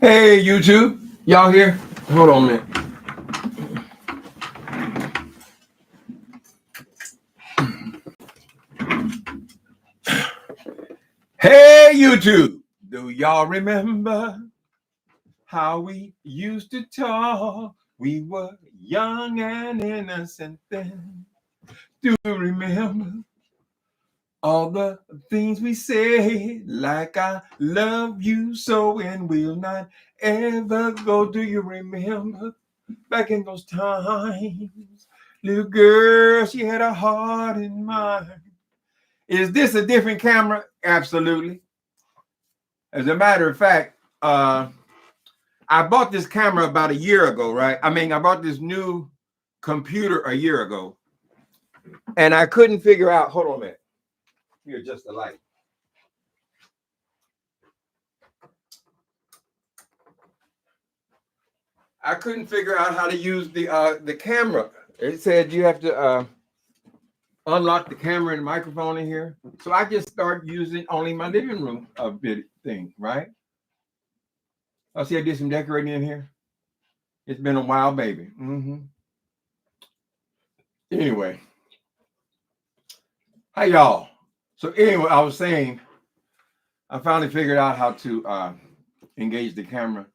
Hey, YouTube. Y'all here? Hold on a minute. Hey, YouTube. Do y'all remember how we used to talk? We were young and innocent then. Do you remember all the things we said? Like I love you so and will not ever go. Do you remember back in those times? Little girl, she had a heart in mind. Is this a different camera? Absolutely. As a matter of fact, I bought this camera about a year ago, right? I mean, I bought this new computer a year ago, and I couldn't figure out. Hold on a minute. Here, just the light. I couldn't figure out how to use the camera. It said you have to unlock the camera and microphone in here. So I just started using only my living room bit thing, right? I see I did some decorating in here. It's been a while, baby. Anyway, hi y'all. So anyway, I was saying I finally figured out how to engage the camera,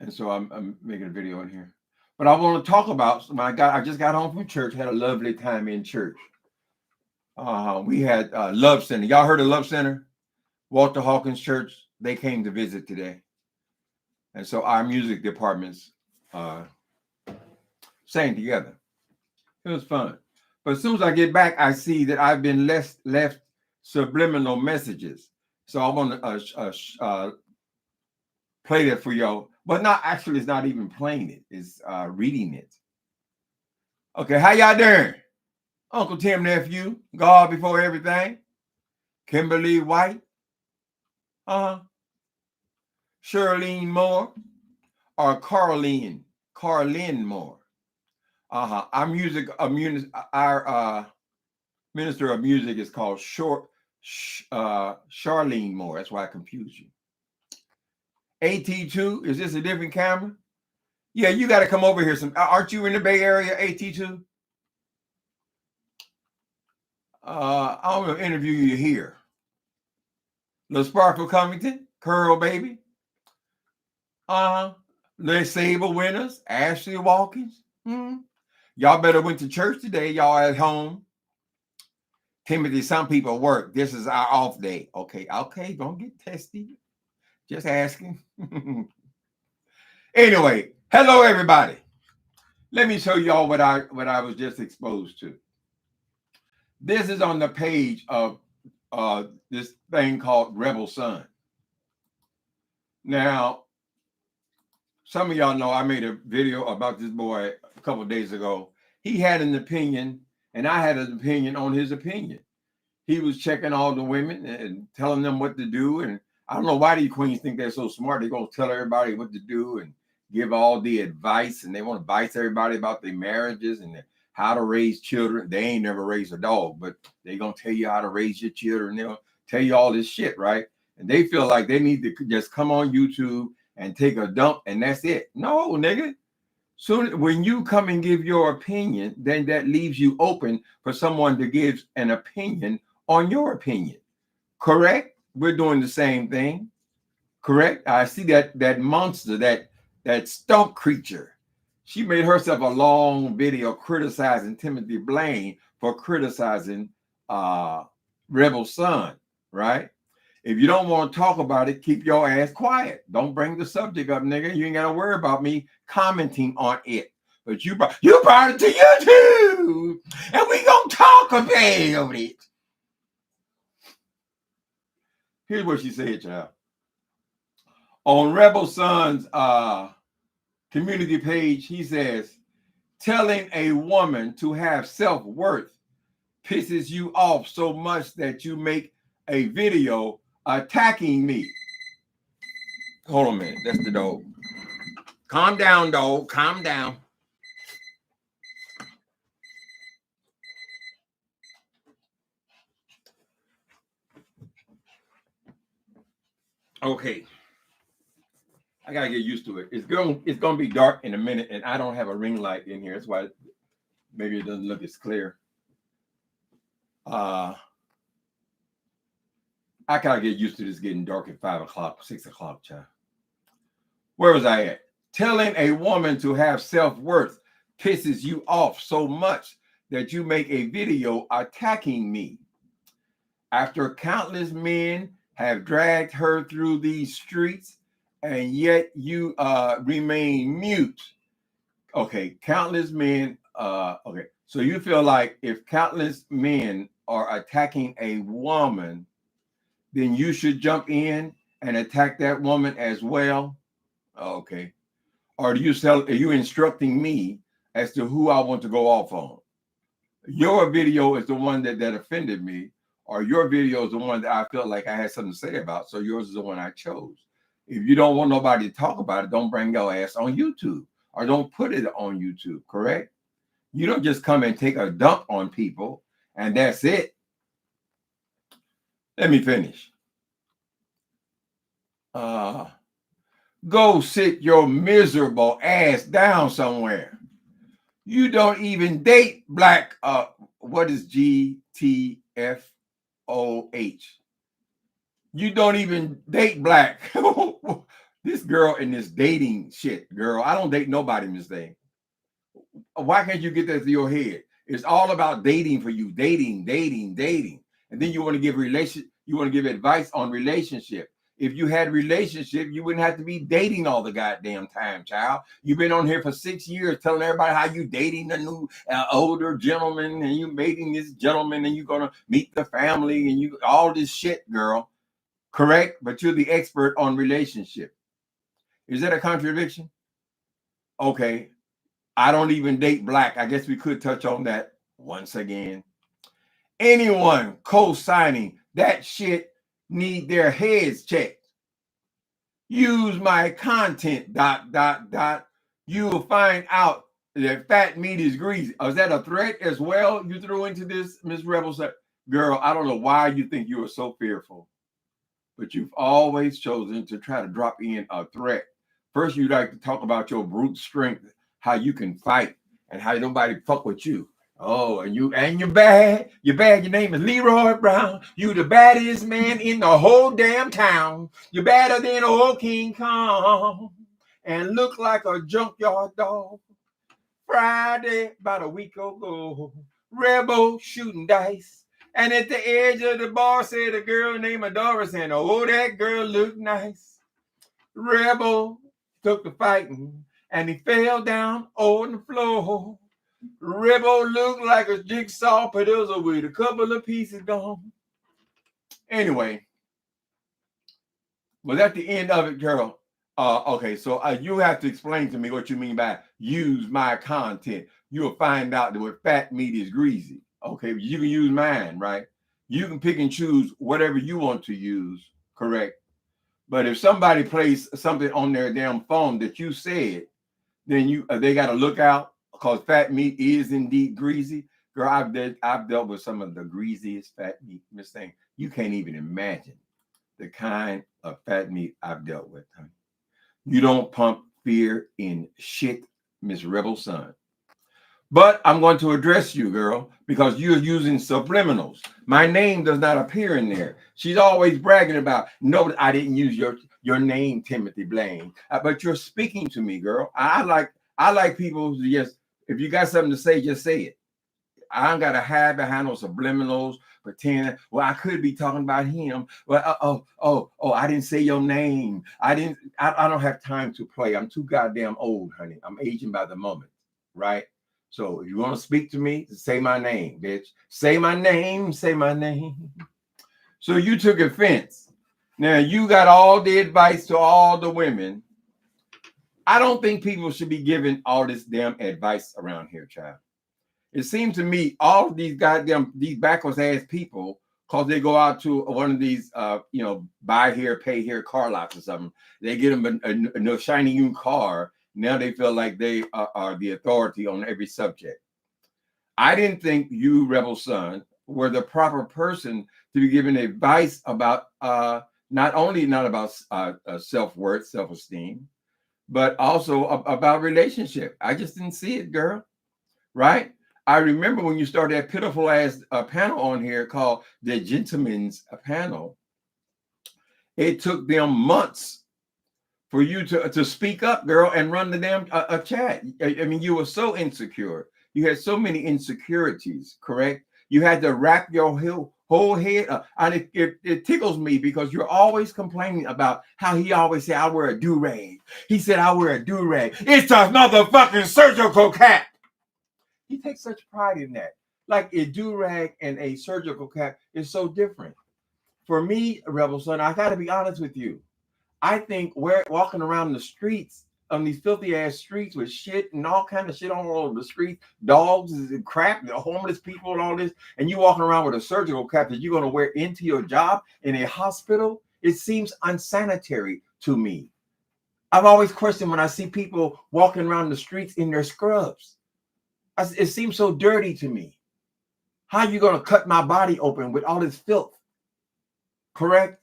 and so I'm making a video in here. But I want to talk about when I just got home from church. Had a lovely time in church. We had Love Center. Y'all heard of Love Center? Walter Hawkins Church. They came to visit today, and so our music departments sang together. It was fun. But as soon as I get back, I see that I've been left subliminal messages. So I want to play that for y'all. But not actually, it's not even playing it. It's reading it. Okay, how y'all doing? Uncle Tim nephew, God before everything. Kimberly White. Charlene Moore or Carlene Moore. Our music, our minister of music is called Charlene Moore. That's why I confused you. AT2, is this a different camera? Yeah, you got to come over here. Aren't you in the Bay Area, AT2? I'm going to interview you here. Little Sparkle Covington, Curl Baby. Les Sable Winners, Ashley Watkins. Y'all better went to church today. Y'all at home. Timothy, some people work. This is our off day. Okay, don't get testy. Just asking. Anyway, hello everybody. Let me show y'all what I was just exposed to. This is on the page of this thing called Rebel Sun. Now, some of y'all know I made a video about this boy a couple of days ago. He had an opinion, and I had an opinion on his opinion. He was checking all the women and telling them what to do. And I don't know why these queens think they're so smart. They're going to tell everybody what to do and give all the advice. And they want to advise everybody about their marriages and how to raise children. They ain't never raised a dog, but they're going to tell you how to raise your children. They'll tell you all this shit, right? And they feel like they need to just come on YouTube and take a dump and that's it. No, nigga. Soon when you come and give your opinion, then that leaves you open for someone to give an opinion on your opinion. Correct? We're doing the same thing. Correct? I see that monster, that stump creature. She made herself a long video criticizing Timothy Blaine for criticizing Rebel Sun, right? If you don't want to talk about it, keep your ass quiet. Don't bring the subject up, nigga. You ain't got to worry about me commenting on it. But you brought it to YouTube, and we gonna talk about it. Here's what she said, child. On Rebel Sun's community page, he says, telling a woman to have self-worth pisses you off so much that you make a video attacking me. Hold on a minute. That's the dog. Calm down, dog. Calm down. Okay. I gotta get used to it. It's gonna be dark in a minute, and I don't have a ring light in here. That's why maybe it doesn't look as clear. I gotta get used to this getting dark at 5 o'clock, 6 o'clock, child. Where was I at? Telling a woman to have self-worth pisses you off so much that you make a video attacking me. After countless men have dragged her through these streets, and yet you remain mute. Okay, countless men. Okay, so you feel like if countless men are attacking a woman, then you should jump in and attack that woman as well. Okay. Or are you instructing me as to who I want to go off on? Your video is the one that offended me, or your video is the one that I felt like I had something to say about. So yours is the one I chose. If you don't want nobody to talk about it, don't bring your ass on YouTube, or don't put it on YouTube, correct? You don't just come and take a dump on people and that's it. Let me finish. Go sit your miserable ass down somewhere. You don't even date black. What is GTFOH? You don't even date black. This girl in this dating shit, girl. I don't date nobody in this thing. Why can't you get that to your head? It's all about dating for you. Dating. And then you want to give advice on relationship. If you had a relationship, you wouldn't have to be dating all the goddamn time, child. You've been on here for 6 years telling everybody how you dating a new older gentleman, and you mating this gentleman, and you're gonna meet the family, and you all this shit, girl. Correct? But you're the expert on relationship. Is that a contradiction? Okay. I don't even date black. I guess we could touch on that once again. Anyone co-signing that shit need their heads checked. Use my content, ... You will find out that fat meat is greasy. Is that a threat as well you threw into this, Miss Rebel? Girl, I don't know why you think you are so fearful, but you've always chosen to try to drop in a threat. First, you like to talk about your brute strength, how you can fight, and how nobody fuck with you. Oh, and you're bad. You're bad. Your name is Leroy Brown. You the baddest man in the whole damn town. You're badder than old King Kong, and look like a junkyard dog. Friday, about a week ago, Rebel shooting dice, and at the edge of the bar said a girl named Doris, and oh, that girl looked nice. Rebel took the fighting, and he fell down on the floor. Rebel looked like a jigsaw puzzle with a couple of pieces gone. Anyway, was that the end of it, girl? Okay, so you have to explain to me what you mean by use my content. You'll find out that what fat meat is greasy. Okay, you can use mine, right? You can pick and choose whatever you want to use, correct? But if somebody plays something on their damn phone that you said, then they got to look out, because fat meat is indeed greasy. Girl, I've dealt with some of the greasiest fat meat, Miss Thing. You can't even imagine the kind of fat meat I've dealt with, honey. You don't pump fear in shit, Miss Rebel Son. But I'm going to address you, girl, because you're using subliminals. My name does not appear in there. She's always bragging about, no, I didn't use your name, Timothy Blaine. But you're speaking to me, girl. I like people who just, if you got something to say, just say it. I don't got to hide behind those subliminals, pretend, well, I could be talking about him. Well, I didn't say your name. I don't have time to play. I'm too goddamn old, honey. I'm aging by the moment, right? So if you want to speak to me, say my name, bitch. Say my name, say my name. So you took offense. Now you got all the advice to all the women. I don't think people should be giving all this damn advice around here, child. It seems to me all of these backwards ass people, because they go out to one of these, buy here, pay here car lots or something. They get them a shiny new car. Now they feel like they are the authority on every subject. I didn't think you, Rebel Son, were the proper person to be giving advice about not about self-worth, self-esteem, but also about relationship. I just didn't see it, girl. Right? I remember when you started that pitiful ass panel on here called the Gentleman's Panel. It took them months for you to speak up, girl, and run the damn a chat. I mean, you were so insecure. You had so many insecurities, correct? You had to wrap your whole head up. And it tickles me because you're always complaining about how he always said, I wear a do-rag. He said, I wear a do-rag. It's a motherfucking surgical cap. He takes such pride in that. Like a do-rag and a surgical cap is so different. For me, Rebel Son, I got to be honest with you. I think we're walking around the streets on these filthy ass streets with shit and all kind of shit all over the street, dogs and crap, the homeless people and all this, and you walking around with a surgical cap that you're going to wear into your job in a hospital. It seems unsanitary to me. I've always questioned when I see people walking around the streets in their scrubs. It seems so dirty to me. How are you going to cut my body open with all this filth? Correct?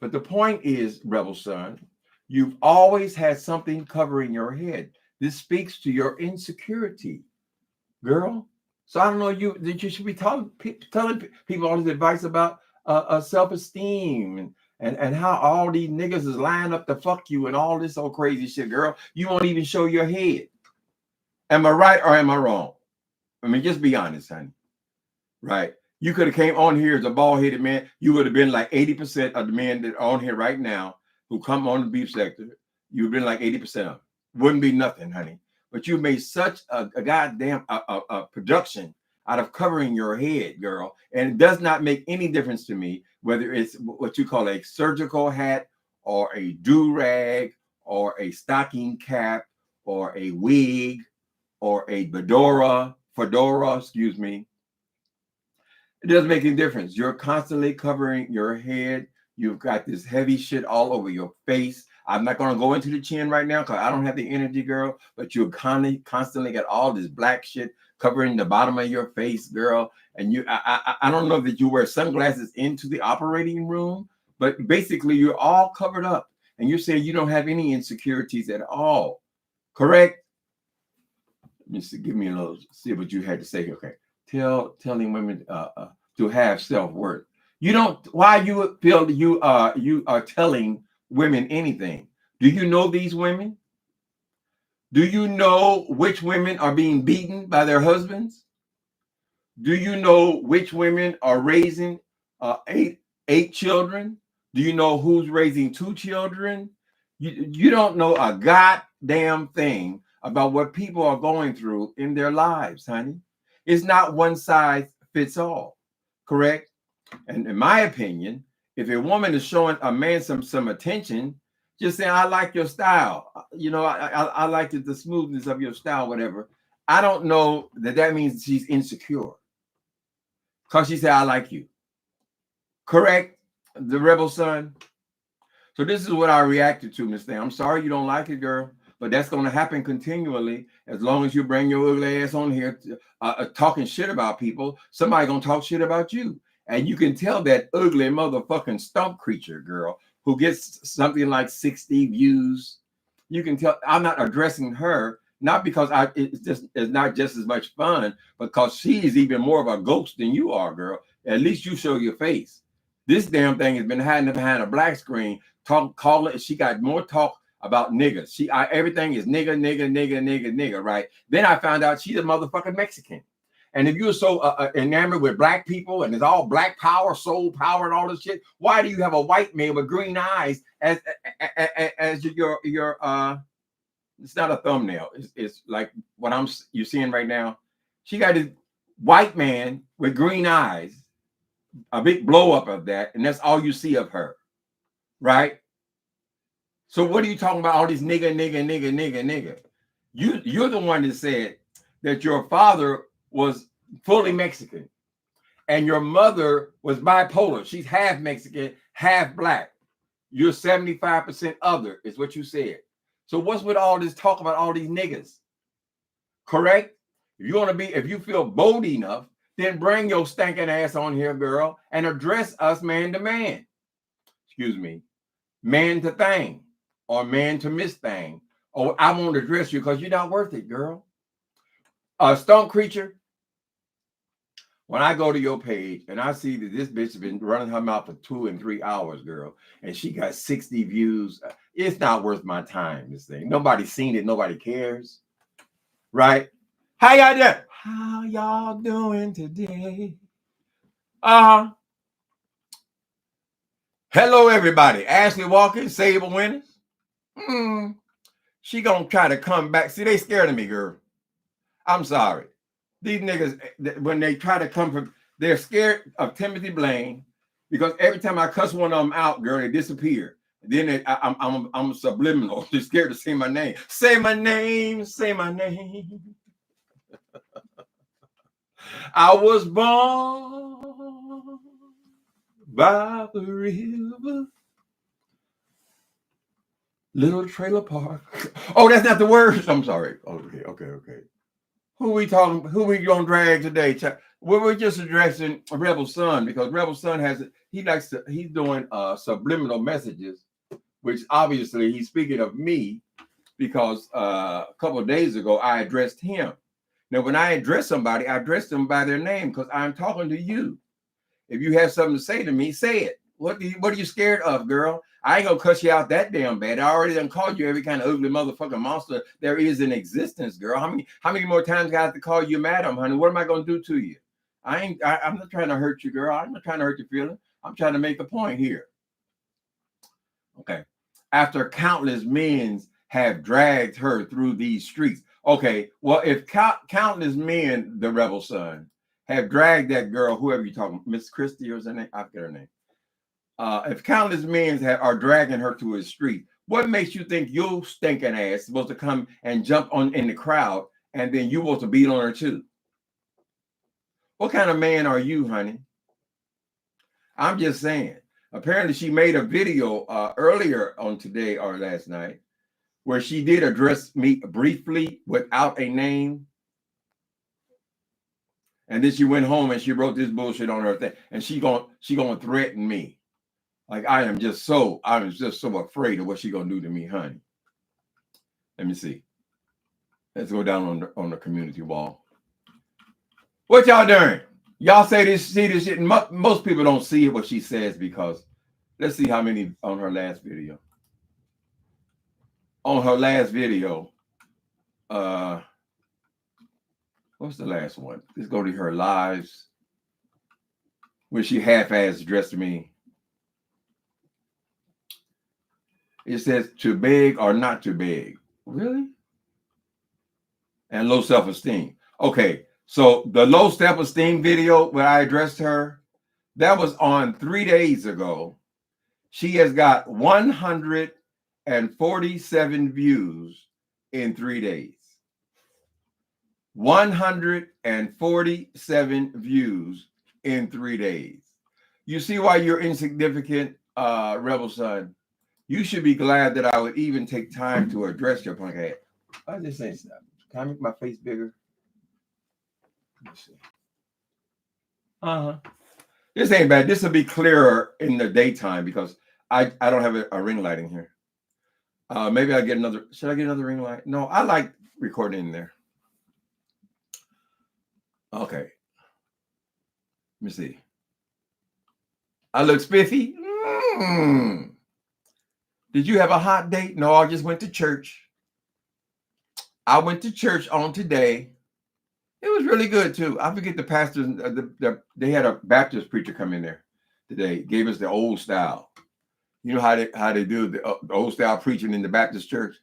But the point is, Rebel Son, you've always had something covering your head. This speaks to your insecurity, girl. So I don't know that you should be telling people all this advice about self-esteem and how all these niggas is lying up to fuck you and all this old crazy shit, girl. You won't even show your head. Am I right or am I wrong? I mean, just be honest, honey. Right? You could have came on here as a bald-headed man. You would have been like 80% of the men that are on here right now who come on the beef sector. You would have been like 80% of them. Wouldn't be nothing, honey. But you made such a goddamn production out of covering your head, girl. And it does not make any difference to me whether it's what you call a surgical hat or a do-rag or a stocking cap or a wig or a fedora, excuse me. It doesn't make any difference. You're constantly covering your head. You've got this heavy shit all over your face. I'm not going to go into the chin right now because I don't have the energy, girl. But you constantly got all this black shit covering the bottom of your face, girl. And I don't know that you wear sunglasses into the operating room, but basically you're all covered up. And you're saying you don't have any insecurities at all. Correct? Let me see, give me a little, see what you had to say. Okay. Telling women to have self-worth. You don't. Why you feel you are telling women anything? Do you know these women? Do you know which women are being beaten by their husbands? Do you know which women are raising eight children? Do you know who's raising 2 children? You don't know a goddamn thing about what people are going through in their lives, honey. It's not one size fits all, correct? And in my opinion, if a woman is showing a man some attention, just saying, I like your style. You know, I like the smoothness of your style, whatever. I don't know that means she's insecure. Because she said, I like you. Correct? The Rebel Son. So this is what I reacted to, Miss Thing. I'm sorry you don't like it, girl. But that's going to happen continually as long as you bring your ugly ass on here talking shit about people. Somebody going to talk shit about you. And you can tell that ugly motherfucking stump creature girl who gets something like 60 views. You can tell I'm not addressing her, not because it's not just as much fun, because she's even more of a ghost than you are, girl. At least you show your face. This damn thing has been hiding behind a black screen. She got more talk about niggas. Everything is nigga, right? Then I found out she's a motherfucking Mexican. And if you're so enamored with black people and it's all black power, soul power, and all this shit, why do you have a white man with green eyes as your it's not a thumbnail. It's like what you're seeing right now. She got this white man with green eyes, a big blow up of that, and that's all you see of her, right? So what are you talking about? All these nigga. You're the one that said that your father was fully Mexican and your mother was bipolar. She's half Mexican, half black. You're 75% other, is what you said. So what's with all this talk about all these niggas? Correct? If you feel bold enough, then bring your stinking ass on here, girl, and address us man to man. Excuse me, man to thing. Or man to miss thing, Oh, I won't address you because you're not worth it, girl. Stone Creature, when I go to your page and I see that this bitch has been running her mouth for 2 and 3 hours, girl, and she got 60 views, it's not worth my time, this thing. Nobody's seen it. Nobody cares. Right? How y'all doing? How y'all doing today? Hello, everybody. Ashley Walker, Sable Winners. She gonna try to come back. See, they scared of me, girl. I'm sorry. These niggas, when they try to come from, they're scared of Timothy Blaine because every time I cuss one of them out, girl, they disappear. Then I'm subliminal. They're scared to say my name. Say my name. Say my name. I was born by the river, little trailer park. Oh, that's not the words. I'm sorry. Okay. Who we talking? Who we gonna drag today? We're just addressing Rebel Son because Rebel Son he's doing subliminal messages, which obviously he's speaking of me because a couple of days ago I addressed him. Now, when I address somebody, I address them by their name because I'm talking to you. If you have something to say to me, say it. What are you scared of, girl? I ain't gonna cuss you out that damn bad. I already done called you every kind of ugly motherfucking monster there is in existence, girl. How many more times I have to call you madam, honey? What am I gonna do to you? I'm not trying to hurt you, girl. I'm not trying to hurt your feelings. I'm trying to make a point here. Okay. After countless men have dragged her through these streets. Okay, well, if countless men, the Rebel Son, have dragged that girl, whoever you're talking, Miss Christie or her name, I forget her name. If countless men are dragging her to a street, what makes you think your stinking ass is supposed to come and jump on in the crowd and then you supposed to beat on her too? What kind of man are you, honey? I'm just saying. Apparently, she made a video earlier on today or last night where she did address me briefly without a name. And then she went home and she wrote this bullshit on her thing. And she gonna threaten me. Like I was just so afraid of what she gonna do to me, honey. Let me see. Let's go down on the community wall. What y'all doing? Y'all see this shit. Most people don't see what she says because let's see how many on her last video. On her last video, what's the last one? Let's go to her lives where she half-ass addressed me. It says to beg or not to beg. Really? And low self-esteem. Okay, so the low self-esteem video where I addressed her, that was on 3 days ago. She has got 147 views in 3 days. 147 views in 3 days. You see why you're insignificant, Rebel Son? You should be glad that I would even take time to address your punk ass. I just say stuff. Can I make my face bigger? Let's see. This ain't bad. This will be clearer in the daytime because I don't have a ring light in here. Maybe I'll get another. Should I get another ring light? No, I like recording in there. Okay. Let me see. I look spiffy. Did you have a hot date? No, I just went to church. I went to church on today. It was really good too. I forget the pastors. They had a Baptist preacher come in there today. Gave us the old style. You know how they do the old style preaching in the Baptist church.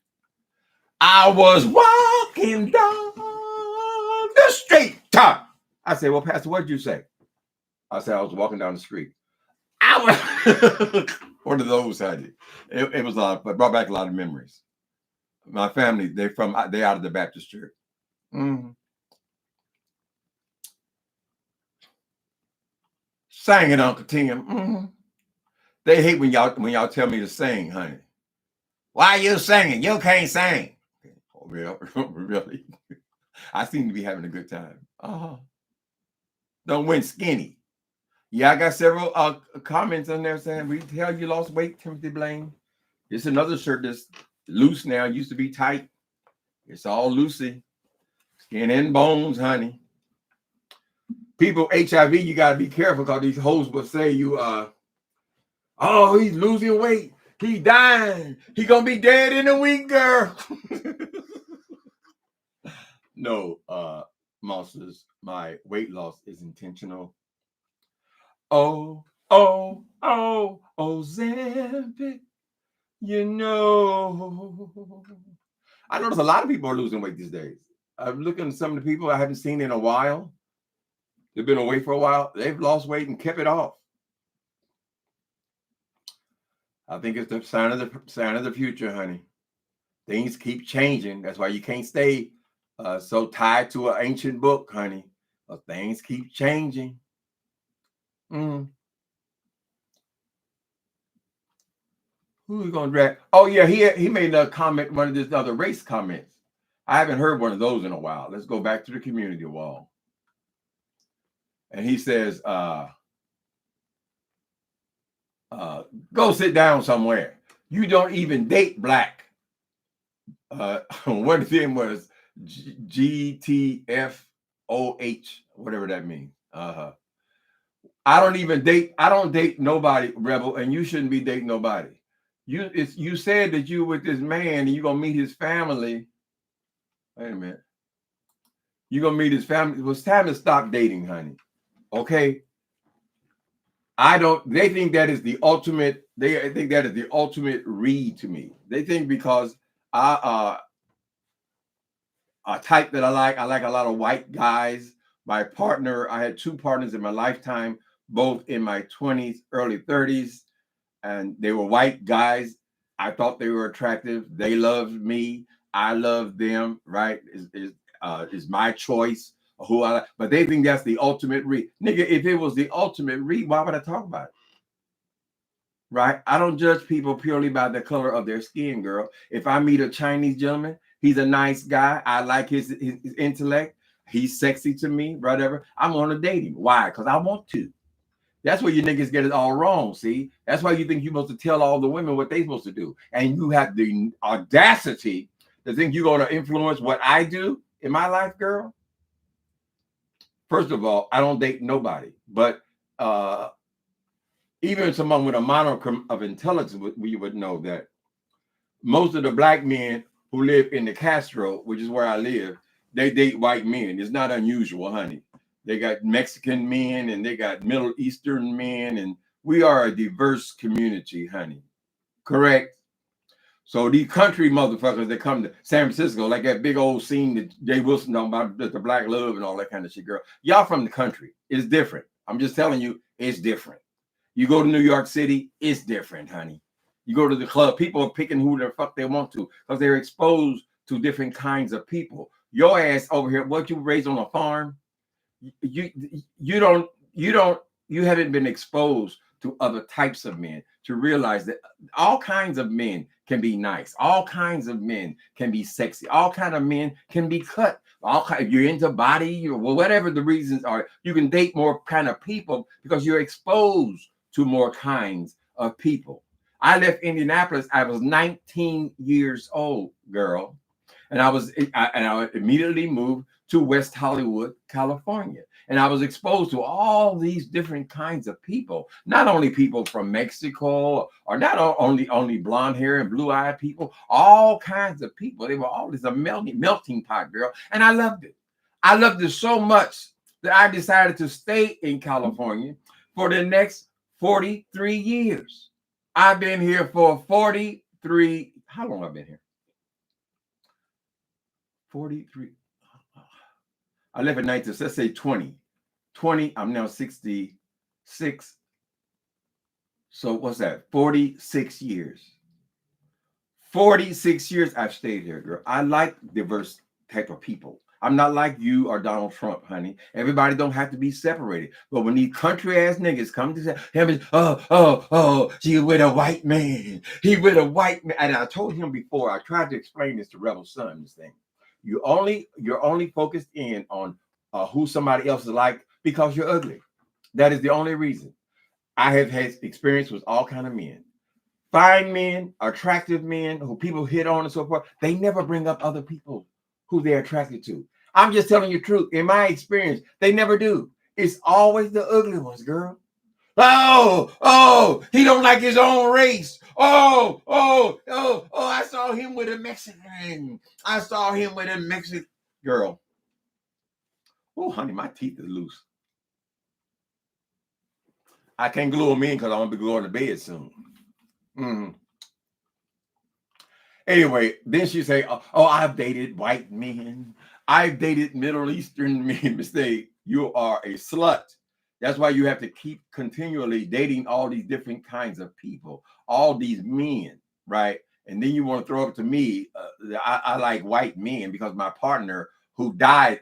I was walking down the street. I said, "Well, Pastor, what did you say?" I said, "I was walking down the street." I was one of those. I did. It was it brought back a lot of memories. My family, they out of the Baptist church. Sang it, Uncle Tim. They hate when y'all tell me to sing, honey. Why are you singing? You can't sing. Oh, really? I seem to be having a good time. Don't win skinny. Yeah, I got several comments on there saying, "We tell you lost weight, Timothy Blaine." It's another shirt that's loose now. It used to be tight. It's all loosey. Skin and bones, honey. People, HIV, you got to be careful because these hoes will say you, oh, he's losing weight. He dying. He going to be dead in a week, girl. No, monsters, my weight loss is intentional. Oh, Ozempic, you know. I notice a lot of people are losing weight these days. I'm looking at some of the people I haven't seen in a while. They've been away for a while. They've lost weight and kept it off. I think it's the sign of the future, honey. Things keep changing. That's why you can't stay so tied to an ancient book, honey. But things keep changing. Who are we gonna drag? Oh yeah, he made a comment, one of his other race comments. I haven't heard one of those in a while. Let's go back to the community wall. And he says, go sit down somewhere. You don't even date black. One of them was GTFOH, whatever that means. I don't date nobody, Rebel, and you shouldn't be dating nobody. You said that you with this man and you're gonna meet his family. Wait a minute. You're gonna meet his family. It was time to stop dating, honey. Okay. They think that is the ultimate, they think that is the ultimate read to me. They think because a type that I like a lot of white guys. My partner, I had 2 partners in my lifetime, both in my 20s, early 30s, and they were white guys. I thought they were attractive. They loved me. I loved them, right? Is my choice who I like. But they think that's the ultimate read. Nigga, if it was the ultimate read, why would I talk about it? Right? I don't judge people purely by the color of their skin, girl. If I meet a Chinese gentleman, he's a nice guy. I like his intellect. He's sexy to me, whatever. I'm going to date him. Why? Because I want to. That's where you niggas get it all wrong, see? That's why you think you're supposed to tell all the women what they're supposed to do. And you have the audacity to think you're going to influence what I do in my life, girl. First of all, I don't date nobody. But even someone with a modicum of intelligence, we would know that most of the black men who live in the Castro, which is where I live, they date white men. It's not unusual, honey. They got Mexican men and they got Middle Eastern men, and we are a diverse community, honey. Correct? So these country motherfuckers that come to San Francisco, like that big old scene that Jay Wilson talking about, the black love and all that kind of shit, girl. Y'all from the country. It's different. I'm just telling you, it's different. You go to New York City, it's different, honey. You go to the club, people are picking who the fuck they want to because they're exposed to different kinds of people. Your ass over here, what you raised on a farm, you haven't been exposed to other types of men to realize that all kinds of men can be nice. All kinds of men can be sexy. All kinds of men can be cut. If you're into body or whatever the reasons are, you can date more kind of people because you're exposed to more kinds of people. I left Indianapolis. I was 19 years old, girl. And I immediately moved to West Hollywood, California. And I was exposed to all these different kinds of people, not only people from Mexico or not only blonde hair and blue eyed people, all kinds of people. They were all this a melting pot, girl. And I loved it. I loved it so much that I decided to stay in California for the next 43 years. I've been here for 43. How long have I been here? 43. I left at 19, so let's say 20. 20, I'm now 66. So what's that? 46 years. 46 years I've stayed here, girl. I like diverse type of people. I'm not like you or Donald Trump, honey. Everybody don't have to be separated. But when these country ass niggas come to say, she with a white man. He with a white man. And I told him before, I tried to explain this to Rebel Son, this thing. You're only focused in on who somebody else is like because you're ugly. That is the only reason. I have had experience with all kind of men. fine men, attractive men who people hit on and so forth, they never bring up other people who they're attracted to. I'm just telling you the truth. In my experience, they never do. It's always the ugly ones, girl. Oh, he don't like his own race. Oh, I saw him with a Mexican. I saw him with a Mexican girl. Oh, honey, my teeth are loose. I can't glue them in because I'm going to be going to bed soon. Anyway, then she say, oh, I've dated white men. I've dated Middle Eastern men. Mistake. You are a slut. That's why you have to keep continually dating all these different kinds of people, all these men, right? And then you want to throw it to me. I like white men because my partner who died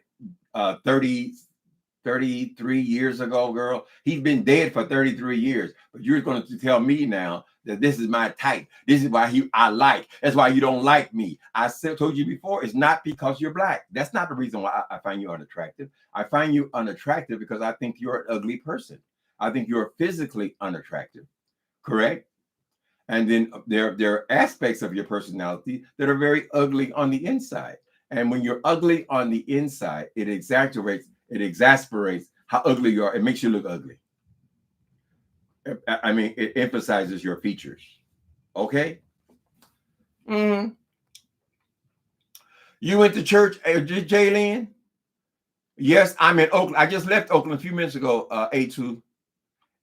33 years ago, girl, he's been dead for 33 years. But you're going to tell me now that this is my type. This is why I like. That's why you don't like me. I told you before, it's not because you're black. That's not the reason why I find you unattractive. I find you unattractive because I think you're an ugly person. I think you're physically unattractive, correct? And then there are aspects of your personality that are very ugly on the inside. And when you're ugly on the inside, it exaggerates, it exasperates how ugly you are. It makes you look ugly. I mean, it emphasizes your features. Okay? You went to church, Jaylene? Yes, I'm in Oakland. I just left Oakland a few minutes ago, AT2.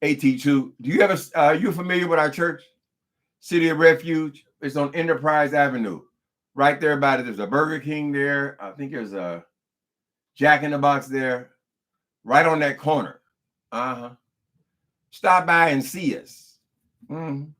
Do you ever, are you familiar with our church? City of Refuge. It's on Enterprise Avenue. Right there about it. There's a Burger King there. I think there's a Jack in the Box there. Right on that corner. Stop by and see us. Some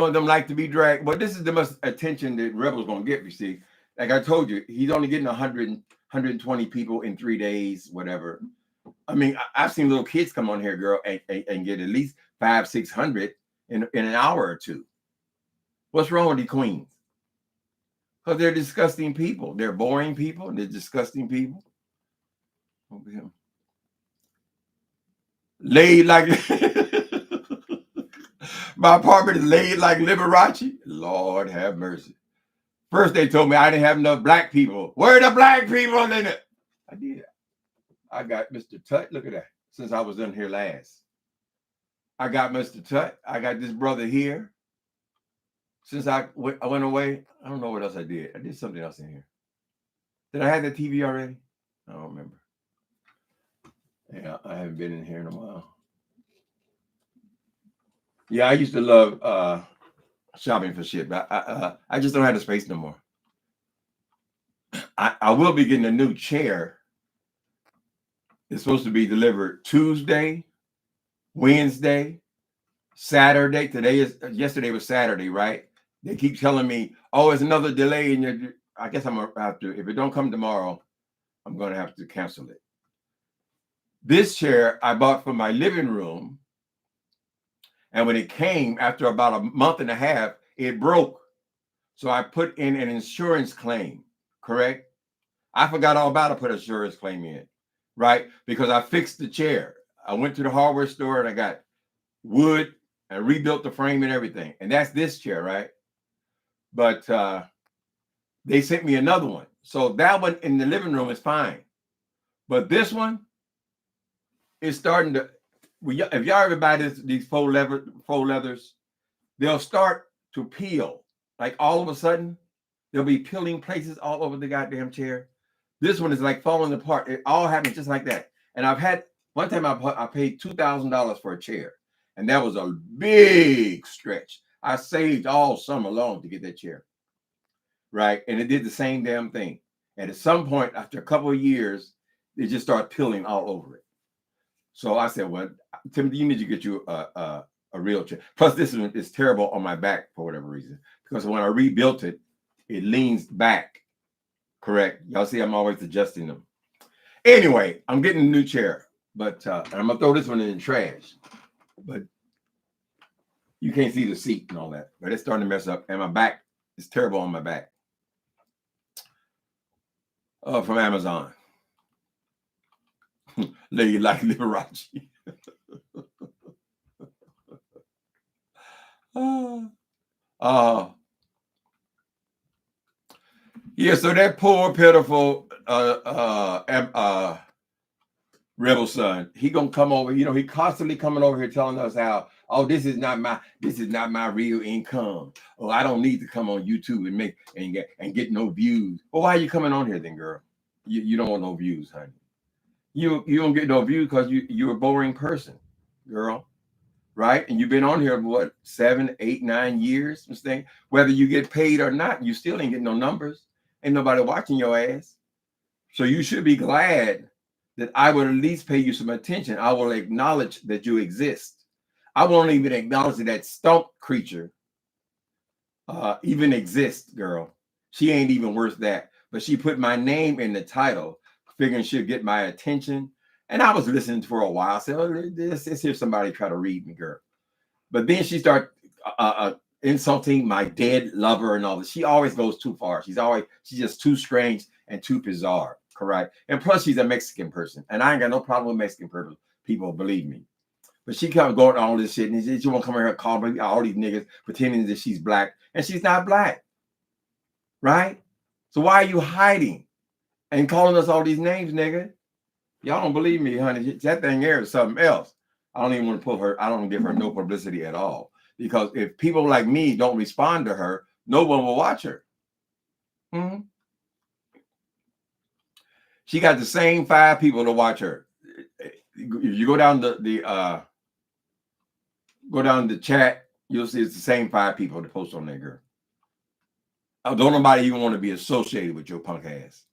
of them like to be dragged, but this is the most attention that Rebel's gonna get. You see, like I told you, he's only getting 120 people in 3 days, whatever. I mean, I've seen little kids come on here, girl, and get at least 500-600 in an hour or two. What's wrong with the queens? Because they're disgusting people. They're boring people. And they're disgusting people. Laid like my apartment is laid like Liberace. Lord have mercy. First they told me I didn't have enough black people. Where are the black people in it? I did. I got Mr. Tut. Look at that. Since I was in here last. I got Mr. Tut. I got this brother here. Since I went away, I don't know what else I did. I did something else in here. Did I have the TV already? I don't remember. Yeah, I haven't been in here in a while. Yeah, I used to love shopping for shit, but I just don't have the space no more. I will be getting a new chair. It's supposed to be delivered Tuesday, Wednesday, Saturday. Yesterday was Saturday, right? They keep telling me, oh, it's another delay. And I guess I'm going to have to, if it don't come tomorrow, I'm going to have to cancel it. This chair I bought for my living room. And when it came after about a month and a half, it broke. So I put in an insurance claim, correct? I forgot all about to put an insurance claim in, right? Because I fixed the chair. I went to the hardware store and I got wood and rebuilt the frame and everything. And that's this chair, right? But they sent me another one. So that one in the living room is fine. But this one is starting to, if y'all ever buy these faux leathers, they'll start to peel. Like all of a sudden, there'll be peeling places all over the goddamn chair. This one is like falling apart. It all happens just like that. And I've had, one time I paid $2,000 for a chair. And that was a big stretch. I saved all summer long to get that chair. Right? And it did the same damn thing. And at some point, after a couple of years, it just started peeling all over it. So I said, well, Timothy, you need to get you a real chair. Plus, this one is terrible on my back for whatever reason. Because when I rebuilt it, it leans back. Correct. Y'all see, I'm always adjusting them. Anyway, I'm getting a new chair. But I'm going to throw this one in the trash. But you can't see the seat and all that. But it's starting to mess up. And my back is terrible on my back. From Amazon. Lady like Liberace. Yeah, so that poor, pitiful rebel son, he gonna come over. You know, he constantly coming over here telling us how, oh, this is not my real income. Oh, I don't need to come on YouTube and make and get no views. Well, why are you coming on here then, girl? You don't want no views, honey. You don't get no views because you're a boring person, girl. Right? And you've been on here what 7, 8, 9 years, mistake. Whether you get paid or not, you still ain't getting no numbers. Ain't nobody watching your ass. So you should be glad that I would at least pay you some attention. I will acknowledge that you exist. I won't even acknowledge that that stump creature even exists, girl. She ain't even worth that. But she put my name in the title, figuring she'll get my attention. And I was listening for a while. I said, oh, let's hear somebody try to read me, girl. But then she started insulting my dead lover and all this. She always goes too far. She's just too strange and too bizarre. Correct. And plus, she's a Mexican person. And I ain't got no problem with Mexican people, believe me. But she comes going all this shit. And she won't come here and call me all these niggas pretending that she's black. And she's not black. Right? So why are you hiding and calling us all these names, nigga? Y'all don't believe me, honey. That thing there is something else. I don't even want to put her, I don't give her no publicity at all. Because if people like me don't respond to her, no one will watch her. Mm-hmm. She got the same 5 people to watch her. If you go down the chat, you'll see it's the same 5 people to post on that girl. Don't nobody even want to be associated with your punk ass.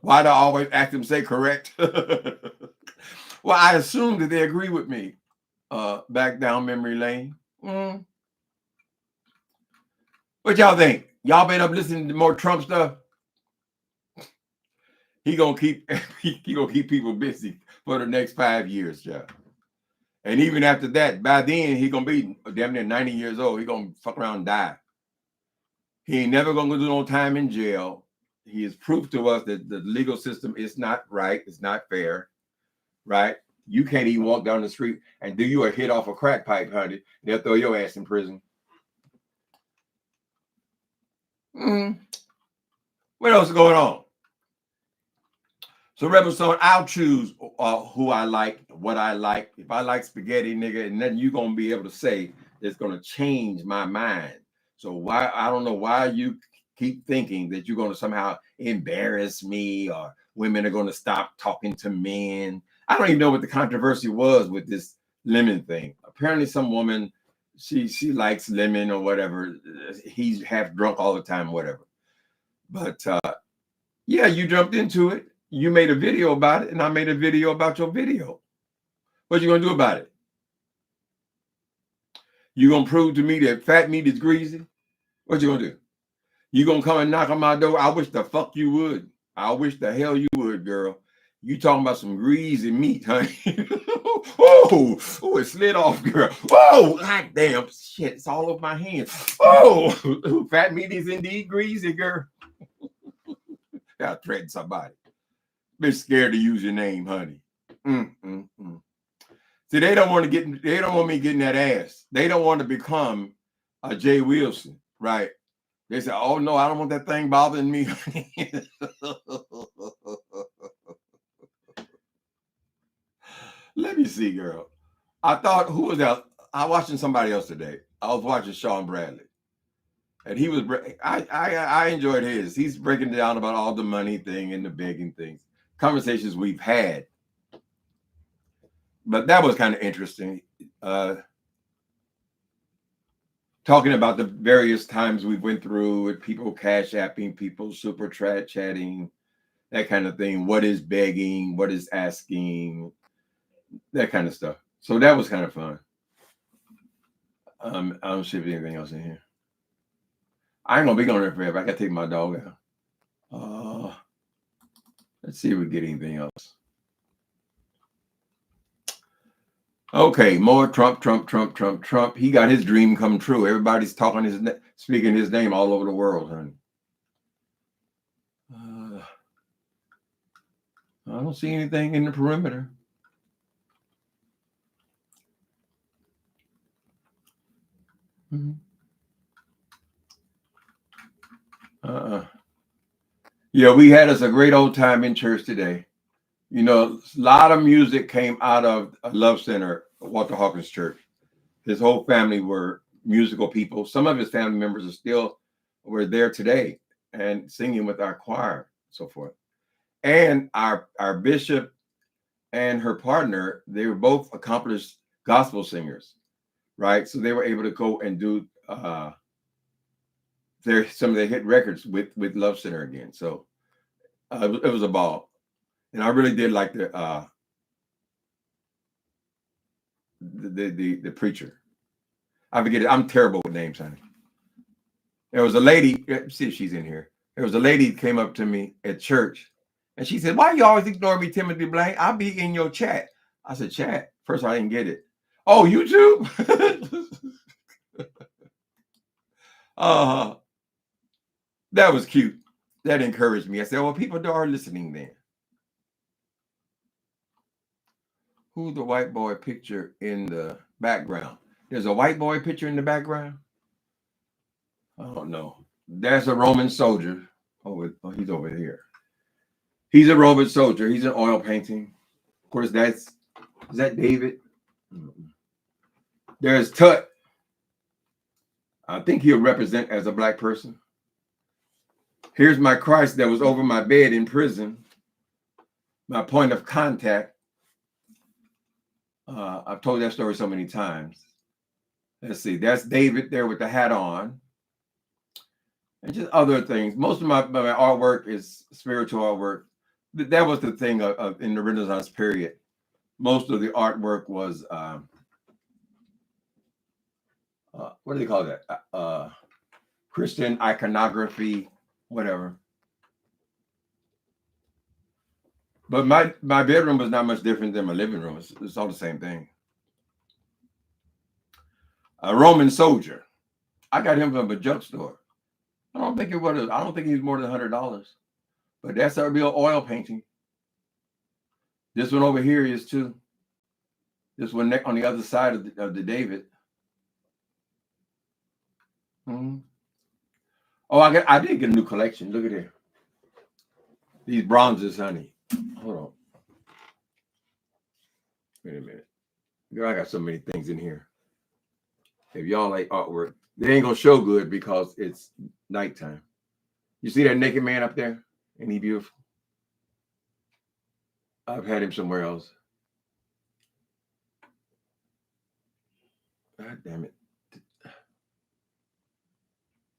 Why do I always ask them say correct? Well, I assume that they agree with me. Back down memory lane. Mm. What y'all think? Y'all been up listening to more Trump stuff? He gonna keep people busy for the next 5 years, yeah. And even after that, by then he gonna be damn near 90 years old. He gonna fuck around and die. He ain't never gonna do no time in jail. He has proof to us that the legal system is not right. It's not fair, right? You can't even walk down the street and do you a hit off a crack pipe, honey. They'll throw your ass in prison. What else is going on? So, Rebel Son, I'll choose who I like, what I like. If I like spaghetti, nigga, and nothing you're gonna be able to say that's gonna change my mind. So why I don't know why you keep thinking that you're gonna somehow embarrass me or women are gonna stop talking to men. I don't even know what the controversy was with this lemon thing. Apparently, some woman she likes lemon or whatever. He's half drunk all the time, whatever. But yeah, you jumped into it. You made a video about it, and I made a video about your video. What you gonna do about it? You gonna prove to me that fat meat is greasy? What you gonna do? You gonna come and knock on my door? I wish the fuck you would. I wish the hell you would, girl. You talking about some greasy meat, honey? Oh, it slid off, girl. Oh, god damn, shit, it's all over my hands. Oh, fat meat is indeed greasy, girl. Gotta threaten somebody. Been scared to use your name, honey. See, they don't want me getting that ass. They don't want to become a Jay Wilson, right? They say, oh no, I don't want that thing bothering me. Let me see, girl. I thought, who was that? I was watching somebody else today. I was watching Sean Bradley. And he was, I enjoyed his. He's breaking down about all the money thing and the begging things. Conversations we've had. But that was kind of interesting. Talking about the various times we went through with people cash apping, people super chatting, that kind of thing. What is begging? What is asking? That kind of stuff. So that was kind of fun. I don't see if there's anything else in here. I ain't gonna be going there forever. I gotta take my dog out. Let's see if we get anything else. Okay, more Trump. He got his dream come true. Everybody's speaking his name all over the world, honey. I don't see anything in the perimeter. Yeah, we had us a great old time in church today. You know, a lot of music came out of a Love Center, Walter Hawkins Church. His whole family were musical people. Some of his family members are still were there today and singing with our choir, and so forth. And our bishop and her partner, they were both accomplished gospel singers, right? So they were able to go and do some of their hit records with Love Center again. So it was a ball, and I really did like the preacher. I forget it. I'm terrible with names, honey. There was a lady. See if she's in here. There was a lady came up to me at church, and she said, "Why you always ignore me, Timothy Blaine? I'll be in your chat." I said, "Chat." First, I didn't get it. Oh, YouTube. That was cute. That encouraged me. I said, "Well, people are listening then." Who's the white boy picture in the background? There's a white boy picture in the background. I don't know. There's a Roman soldier. Oh, he's over here. He's a Roman soldier. He's an oil painting. Of course, is that David? There's Tut. I think he'll represent as a black person. Here's my Christ that was over my bed in prison. My point of contact. I've told that story so many times. Let's see. That's David there with the hat on. And just other things. Most of my artwork is spiritual artwork. That was the thing in the Renaissance period. Most of the artwork was, what do they call that? Christian iconography, whatever. But my bedroom was not much different than my living room. It's all the same thing. A Roman soldier. I got him from a junk store. I don't think he was more than $100. But that's a real oil painting. This one over here is too. This one on the other side of the David. Mm-hmm. Oh, I did get a new collection. Look at here. These bronzes, honey. Hold on. Wait a minute. Girl, I got so many things in here. If y'all like artwork, they ain't gonna show good because it's nighttime. You see that naked man up there? Ain't he beautiful? I've had him somewhere else. God damn it.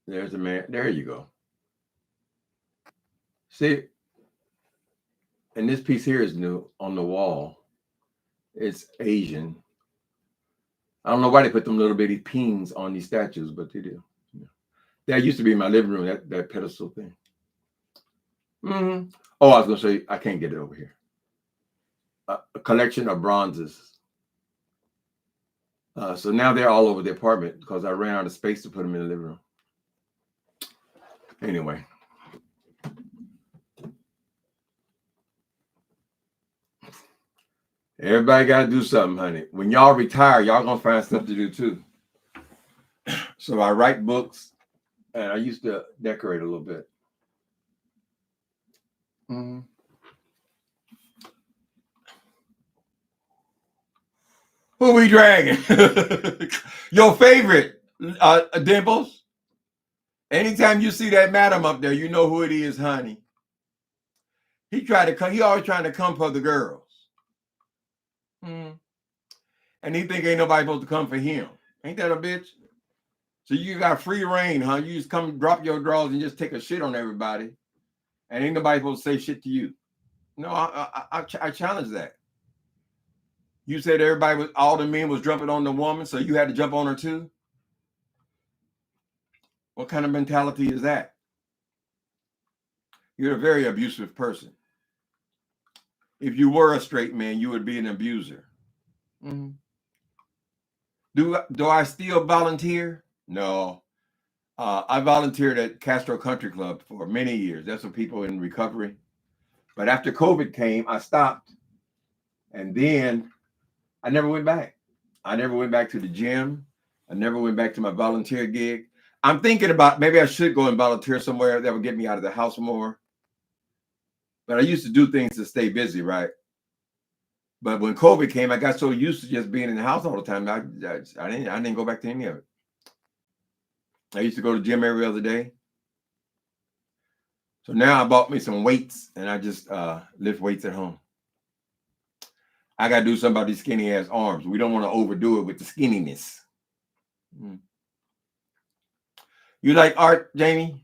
There's a man. There you go. See, and this piece here is new on the wall. It's Asian. I don't know why they put them little bitty pins on these statues, but they do. Yeah. That used to be in my living room, that pedestal thing. Mm-hmm. Oh, I was going to show you. I can't get it over here. A collection of bronzes. So now they're all over the apartment because I ran out of space to put them in the living room. Anyway. Everybody got to do something, honey. When y'all retire, y'all going to find stuff to do too. So I write books, and I used to decorate a little bit. Mm-hmm. Who we dragging? Your favorite, Dimples? Anytime you see that madam up there, you know who it is, honey. He always trying to come for the girls. Mm. And he think ain't nobody supposed to come for him. Ain't that a bitch? So you got free reign, huh? You just come drop your drawers and just take a shit on everybody. And ain't nobody supposed to say shit to you. No, I challenge that. You said all the men was jumping on the woman, so you had to jump on her too? What kind of mentality is that? You're a very abusive person. If you were a straight man, you would be an abuser. Mm-hmm. Do I still volunteer? No. I volunteered at Castro Country Club for many years. That's for people in recovery. But after COVID came, I stopped. And then I never went back. I never went back to the gym. I never went back to my volunteer gig. I'm thinking about maybe I should go and volunteer somewhere that would get me out of the house more. But I used to do things to stay busy, right? But when COVID came, I got so used to just being in the house all the time. I didn't go back to any of it. I used to go to the gym every other day. So now I bought me some weights and I just lift weights at home. I got to do something about these skinny ass arms. We don't want to overdo it with the skinniness. You like art, Jamie?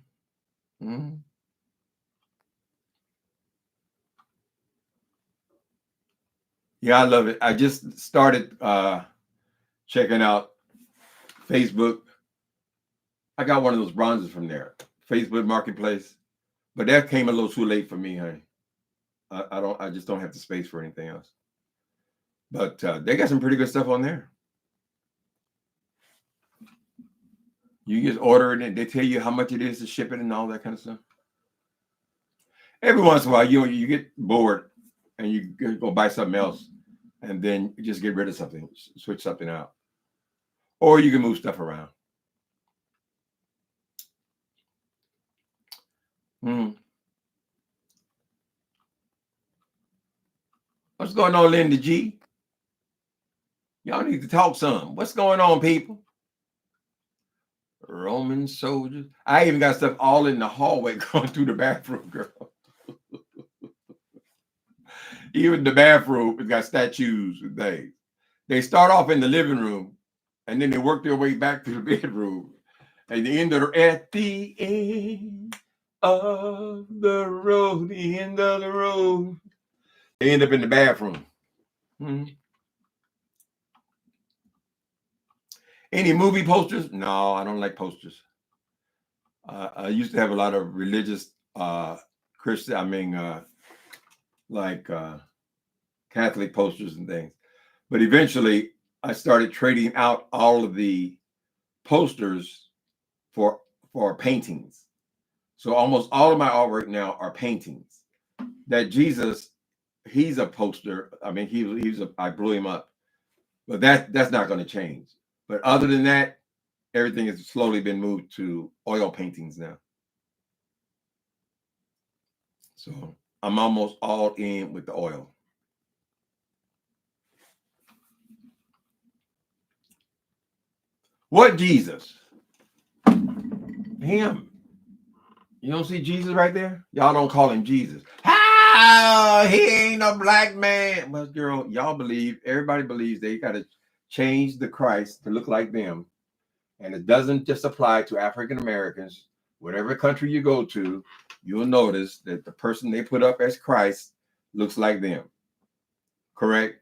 Yeah, I love it. I just started checking out Facebook. I got one of those bronzes from there, Facebook Marketplace, but that came a little too late for me, honey. I just don't have the space for anything else. But they got some pretty good stuff on there. You just order it and they tell you how much it is to ship it and all that kind of stuff. Every once in a while, you get bored and you go buy something else, and then you just get rid of something, switch something out, or you can move stuff around. What's going on, Linda G? Y'all need to talk some. What's going on, people? Roman soldiers. I even got stuff all in the hallway going through the bathroom, girl. Even the bathroom has got statues and things. They start off in the living room, and then they work their way back to the bedroom. At the end of the road, the end of the road, they end up in the bathroom. Any movie posters? No, I don't like posters. I used to have a lot of religious Christian, Catholic posters and things. But eventually I started trading out all of the posters for paintings. So almost all of my artwork now are paintings. That Jesus, he's a poster. I mean, I blew him up. But that's not going to change. But other than that, everything has slowly been moved to oil paintings now. So I'm almost all in with the oil. What Jesus? Him. You don't see Jesus right there? Y'all don't call him Jesus. Ah, he ain't a black man. But girl, everybody believes they got to change the Christ to look like them. And it doesn't just apply to African Americans. Whatever country you go to, you'll notice that the person they put up as Christ looks like them. Correct?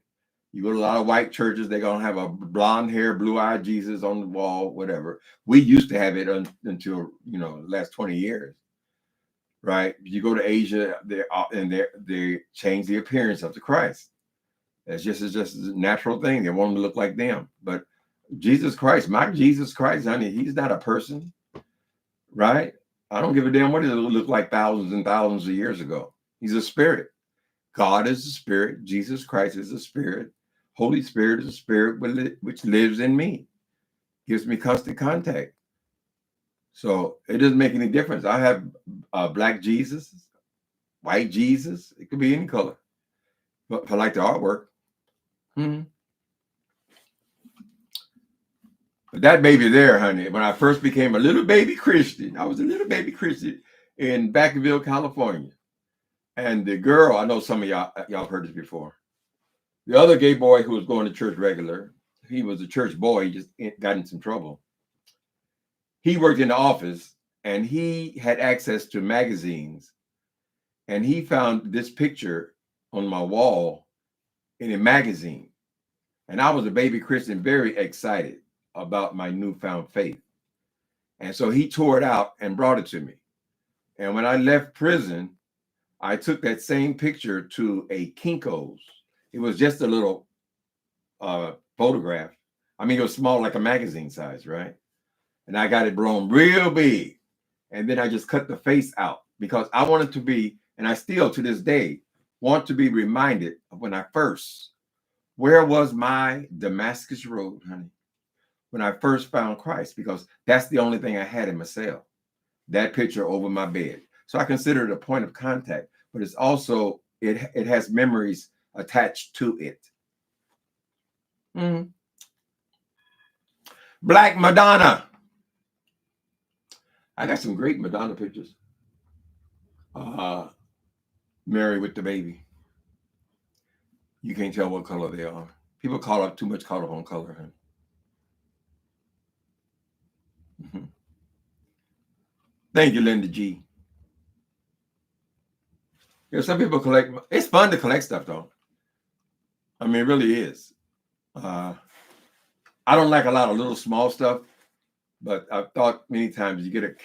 You go to a lot of white churches, they're going to have a blonde hair, blue-eyed Jesus on the wall, whatever. We used to have it until, the last 20 years. Right? You go to Asia, they change the appearance of the Christ. It's just a natural thing. They want them to look like them. But Jesus Christ, my Jesus Christ, honey, he's not a person, right? I don't give a damn what it looked like thousands and thousands of years ago. He's a spirit. God is a spirit. Jesus Christ is a spirit. Holy Spirit is a spirit which lives in me, gives me constant contact. So it doesn't make any difference. I have black Jesus, white Jesus. It could be any color. But I like the artwork. But that baby there, honey, when I first became a little baby Christian, I was a little baby Christian in Vacaville, California. And the girl, I know some of y'all have heard this before. The other gay boy who was going to church regular, he was a church boy, he just got in some trouble. He worked in the office and he had access to magazines. And he found this picture on my wall in a magazine. And I was a baby Christian, very excited about my newfound faith. And so he tore it out and brought it to me. And when I left prison, I took that same picture to a Kinko's. It was just a little photograph. I mean, it was small, like a magazine size, right? And I got it blown real big. And then I just cut the face out because I wanted to be And I still, to this day, want to be reminded of where was my Damascus road, honey? When I first found Christ, because that's the only thing I had in my cell, that picture over my bed. So I consider it a point of contact, but it's also, it has memories attached to it. Mm. Black Madonna. I got some great Madonna pictures. Mary with the baby. You can't tell what color they are. People call up too much color on color. Huh? Mm-hmm. Thank you, Linda G. Yeah, some people collect. It's fun to collect stuff, though. I mean, it really is. I don't like a lot of little small stuff, but I've thought many times you get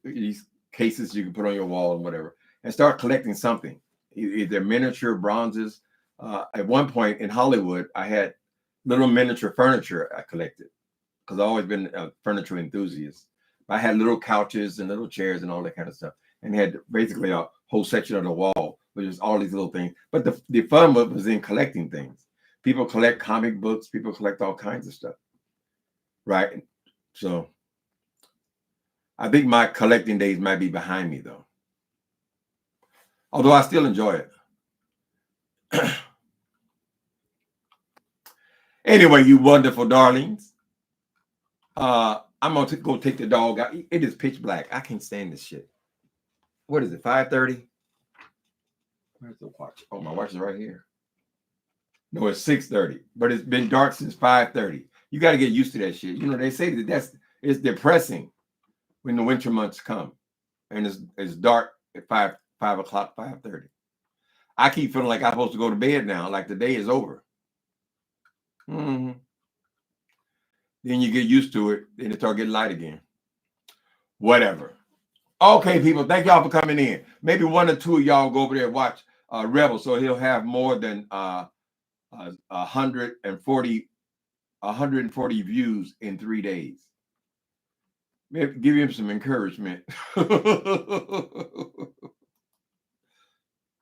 these cases you can put on your wall and whatever, and start collecting something. Either miniature, bronzes. At one point in Hollywood, I had little miniature furniture I collected because I've always been a furniture enthusiast. I had little couches and little chairs and all that kind of stuff, and had basically a whole section of the wall, which is all these little things. But the fun was in collecting things. People collect comic books. People collect all kinds of stuff, right? So I think my collecting days might be behind me, though. Although I still enjoy it. Anyway, you wonderful darlings. I'm going to go take the dog out. It is pitch black. I can't stand this shit. What is it, 5:30? Where's the watch? Oh, my watch is right here. No, it's 6:30, but it's been dark since 5:30. You got to get used to that shit. You know, they say that it's depressing when the winter months come and it's dark at 5 o'clock, 5:30. I keep feeling like I'm supposed to go to bed now, like the day is over. Mm-hmm. Then you get used to it, then it start getting light again. Whatever. Okay, people, thank y'all for coming in. Maybe one or two of y'all go over there and watch Rebel, so he'll have more than 140 views in 3 days. Maybe give him some encouragement.